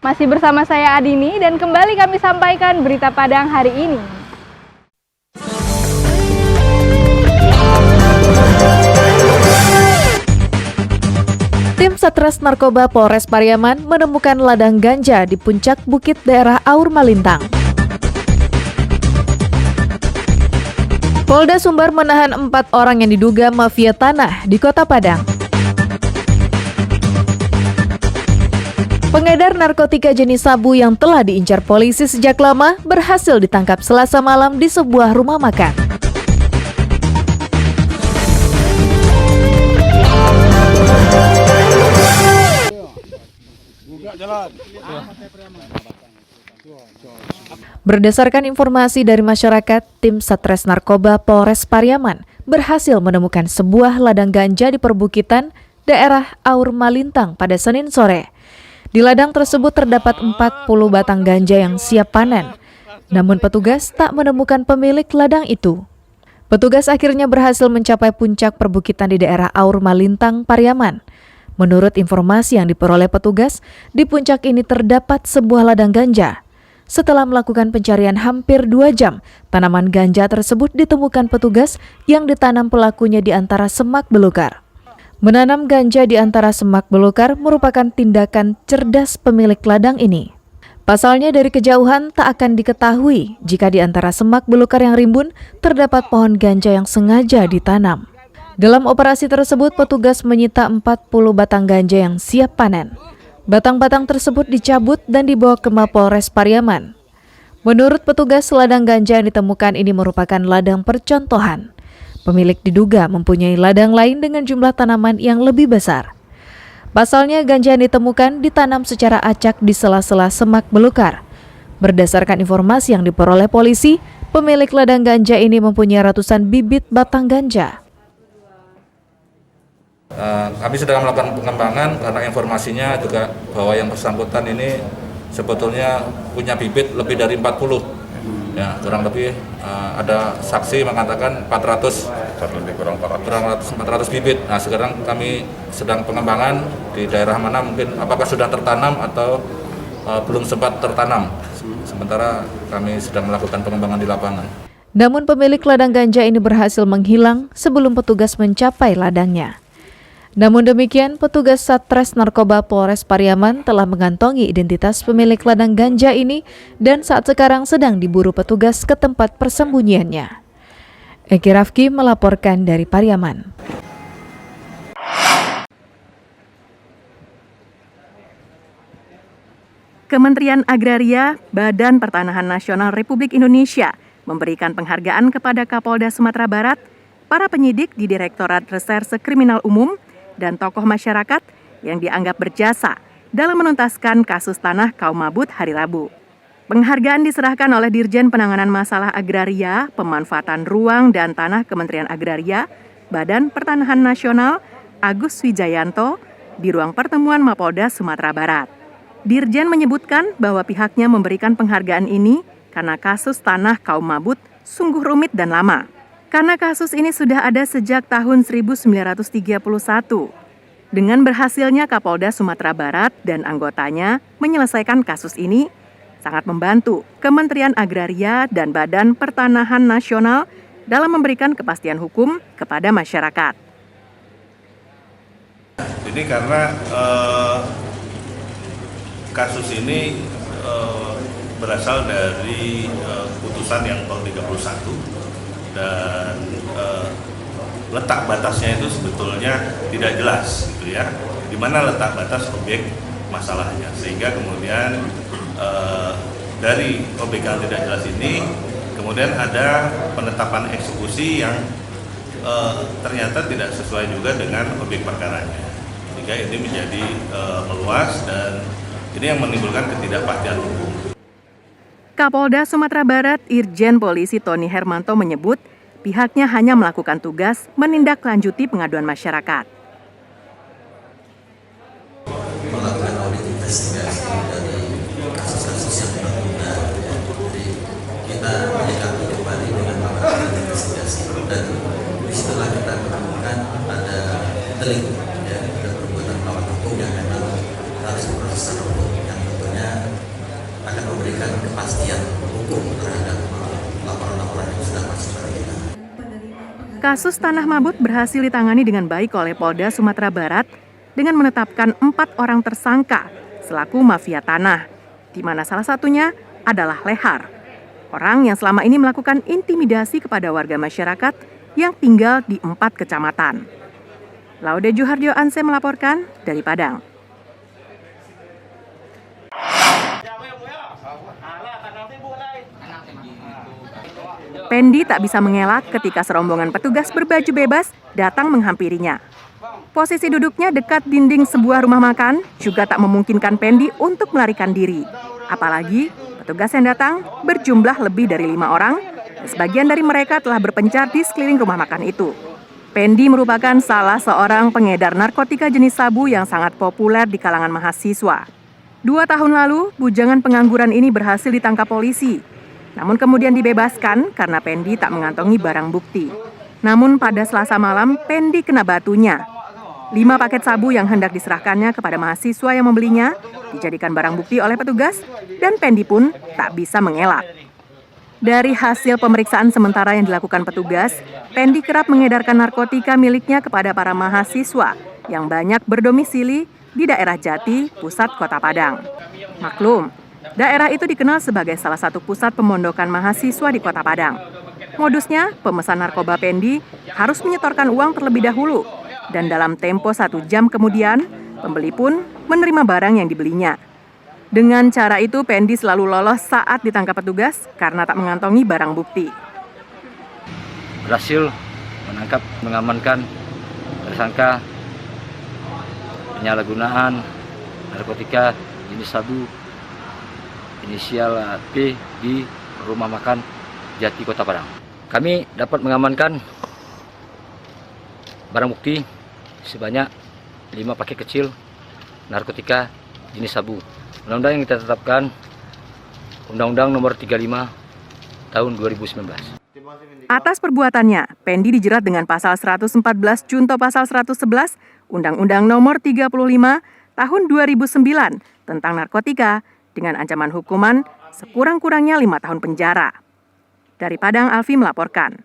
Masih bersama saya Adini dan kembali kami sampaikan berita Padang hari ini. Tim Satres Narkoba Polres Pariaman menemukan ladang ganja di puncak bukit daerah Aur Malintang. Polda Sumbar menahan 4 orang yang diduga mafia tanah di Kota Padang. Pengedar narkotika jenis sabu yang telah diincar polisi sejak lama berhasil ditangkap Selasa malam di sebuah rumah makan. Berdasarkan informasi dari masyarakat, tim Satres Narkoba Polres Pariaman berhasil menemukan sebuah ladang ganja di perbukitan daerah Aur Malintang pada Senin sore. Di ladang tersebut terdapat 40 batang ganja yang siap panen. Namun petugas tak menemukan pemilik ladang itu. Petugas akhirnya berhasil mencapai puncak perbukitan di daerah Aur Malintang, Pariaman. Menurut informasi yang diperoleh petugas, di puncak ini terdapat sebuah ladang ganja. Setelah melakukan pencarian hampir 2 jam, tanaman ganja tersebut ditemukan petugas yang ditanam pelakunya di antara semak belukar. Menanam ganja di antara semak belukar merupakan tindakan cerdas pemilik ladang ini. Pasalnya dari kejauhan tak akan diketahui jika di antara semak belukar yang rimbun terdapat pohon ganja yang sengaja ditanam. Dalam operasi tersebut, petugas menyita 40 batang ganja yang siap panen. Batang-batang tersebut dicabut dan dibawa ke Mapolres Pariaman. Menurut petugas, ladang ganja yang ditemukan ini merupakan ladang percontohan. Pemilik diduga mempunyai ladang lain dengan jumlah tanaman yang lebih besar. Pasalnya, ganja yang ditemukan ditanam secara acak di sela-sela semak belukar. Berdasarkan informasi yang diperoleh polisi, pemilik ladang ganja ini mempunyai ratusan bibit batang ganja. Kami sedang melakukan pengembangan karena informasinya juga bahwa yang bersangkutan ini sebetulnya punya bibit lebih dari 40. Ya, kurang lebih ada saksi mengatakan 400 bibit. Nah, sekarang kami sedang pengembangan di daerah mana, mungkin apakah sudah tertanam atau belum sempat tertanam. Sementara kami sedang melakukan pengembangan di lapangan. Namun pemilik ladang ganja ini berhasil menghilang sebelum petugas mencapai ladangnya. Namun demikian, petugas Satres Narkoba Polres Pariaman telah mengantongi identitas pemilik ladang ganja ini dan saat sekarang sedang diburu petugas ke tempat persembunyiannya. Eki Rafki melaporkan dari Pariaman. Kementerian Agraria, Badan Pertanahan Nasional Republik Indonesia memberikan penghargaan kepada Kapolda Sumatera Barat, para penyidik di Direktorat Reserse Kriminal Umum, dan tokoh masyarakat yang dianggap berjasa dalam menuntaskan kasus tanah kaum mabut hari Rabu. Penghargaan diserahkan oleh Dirjen Penanganan Masalah Agraria, Pemanfaatan Ruang dan Tanah Kementerian Agraria, Badan Pertanahan Nasional, Agus Wijayanto, di ruang pertemuan Mapolda Sumatera Barat. Dirjen menyebutkan bahwa pihaknya memberikan penghargaan ini karena kasus tanah kaum mabut sungguh rumit dan lama. Karena kasus ini sudah ada sejak tahun 1931. Dengan berhasilnya Kapolda Sumatera Barat dan anggotanya menyelesaikan kasus ini, sangat membantu Kementerian Agraria dan Badan Pertanahan Nasional dalam memberikan kepastian hukum kepada masyarakat. Jadi karena kasus ini berasal dari putusan yang ke-31, dan letak batasnya itu sebetulnya tidak jelas, gitu ya, di mana letak batas objek masalahnya, sehingga kemudian dari objek yang tidak jelas ini kemudian ada penetapan eksekusi yang ternyata tidak sesuai juga dengan objek perkaranya, sehingga ini menjadi meluas dan ini yang menimbulkan ketidakpastian hukum. Kapolda Sumatera Barat Irjen Polisi Tony Hermanto menyebut pihaknya hanya melakukan tugas menindaklanjuti pengaduan masyarakat. Melakukan audit investigasi dari kasus-kasus yang tertunda, jadi kita menyikapi kembali dengan melakukan investigasi dan disitulah kita menemukan ada delik, ya, ada perbuatan melawan hukum yang memang harus diproses secara hukum yang tentunya Kasus tanah mabut berhasil ditangani dengan baik oleh Polda Sumatera Barat dengan menetapkan 4 orang tersangka selaku mafia tanah, di mana salah satunya adalah Lehar, orang yang selama ini melakukan intimidasi kepada warga masyarakat yang tinggal di 4 kecamatan. Laude Juhardio Anse melaporkan dari Padang. Pendi tak bisa mengelak ketika serombongan petugas berbaju bebas datang menghampirinya. Posisi duduknya dekat dinding sebuah rumah makan juga tak memungkinkan Pendi untuk melarikan diri. Apalagi petugas yang datang berjumlah lebih dari 5 orang, dan sebagian dari mereka telah berpencar di sekeliling rumah makan itu. Pendi merupakan salah seorang pengedar narkotika jenis sabu yang sangat populer di kalangan mahasiswa. 2 tahun lalu, bujangan pengangguran ini berhasil ditangkap polisi. Namun kemudian dibebaskan karena Pendi tak mengantongi barang bukti. Namun pada Selasa malam, Pendi kena batunya. 5 paket sabu yang hendak diserahkannya kepada mahasiswa yang membelinya dijadikan barang bukti oleh petugas dan Pendi pun tak bisa mengelak. Dari hasil pemeriksaan sementara yang dilakukan petugas, Pendi kerap mengedarkan narkotika miliknya kepada para mahasiswa yang banyak berdomisili di daerah Jati, pusat Kota Padang. Maklum, daerah itu dikenal sebagai salah satu pusat pemondokan mahasiswa di Kota Padang. Modusnya, pemesan narkoba Pendi harus menyetorkan uang terlebih dahulu, dan dalam tempo 1 jam kemudian, pembeli pun menerima barang yang dibelinya. Dengan cara itu, Pendi selalu lolos saat ditangkap petugas karena tak mengantongi barang bukti. Berhasil mengamankan tersangka penyalahgunaan narkotika jenis sabu inisial P di rumah makan Jati, Kota Padang. Kami dapat mengamankan barang bukti sebanyak 5 paket kecil narkotika jenis sabu. Undang-undang yang kita tetapkan Undang-Undang Nomor 35 Tahun 2019. Atas perbuatannya, Pendi dijerat dengan pasal 114 junto pasal 111 Undang-Undang Nomor 35 Tahun 2009 tentang narkotika dengan ancaman hukuman sekurang-kurangnya 5 tahun penjara. Dari Padang, Alfi melaporkan.